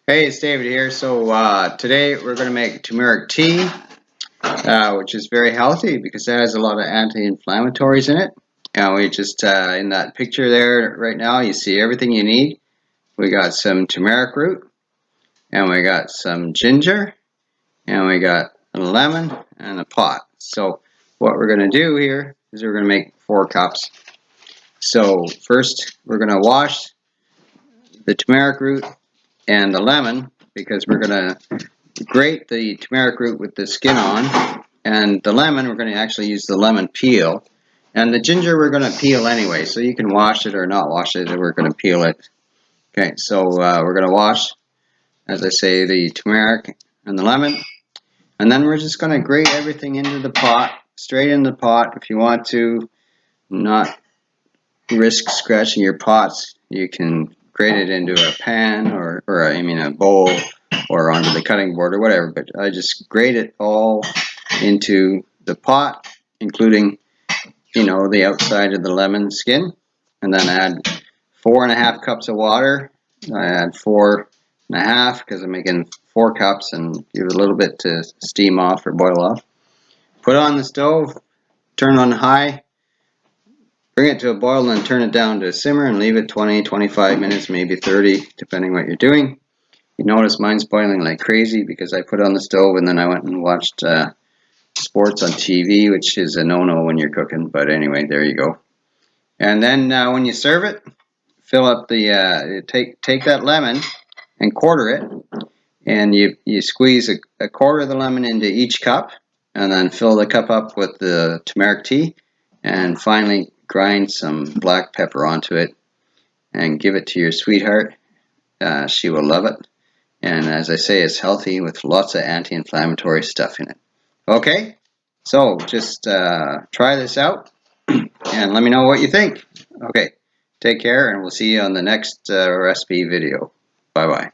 Hey, it's David here. So today we're going to make turmeric tea, which is very healthy because it has a lot of anti-inflammatories in it. And we just, in that picture there right now, you see everything you need. We got some turmeric root, and we got some ginger, and we got a lemon and a pot. So what we're going to do here is we're going to make 4 cups. So first we're going to wash the turmeric root and the lemon because we're going to grate the turmeric root with the skin on, and the lemon we're going to actually use the lemon peel, and the ginger we're going to peel anyway, so you can wash it or not wash it, and we're going to peel it. Okay, so we're going to wash, as I say, the turmeric and the lemon, and then we're just going to grate everything into the pot, straight in the pot. If you want to not risk scratching your pots, you can grate it into a pan or a bowl or onto the cutting board or whatever, but I just grate it all into the pot, including, the outside of the lemon skin, and then add 4.5 cups of water. I add 4.5 because I'm making 4 cups, and give it a little bit to steam off or boil off. Put it on the stove, turn on high, bring it to a boil, and then turn it down to a simmer and leave it 20-25 minutes, maybe 30, depending what you're doing. You notice mine's boiling like crazy because I put it on the stove and then I went and watched sports on TV, which is a no-no when you're cooking. But anyway, there you go. And then when you serve it, fill up the take that lemon and quarter it, and you squeeze a quarter of the lemon into each cup, and then fill the cup up with the turmeric tea, and finally grind some black pepper onto it and give it to your sweetheart. She will love it. And as I say, it's healthy with lots of anti-inflammatory stuff in it. Okay, so just try this out and let me know what you think. Okay, take care, and we'll see you on the next recipe video. Bye-bye.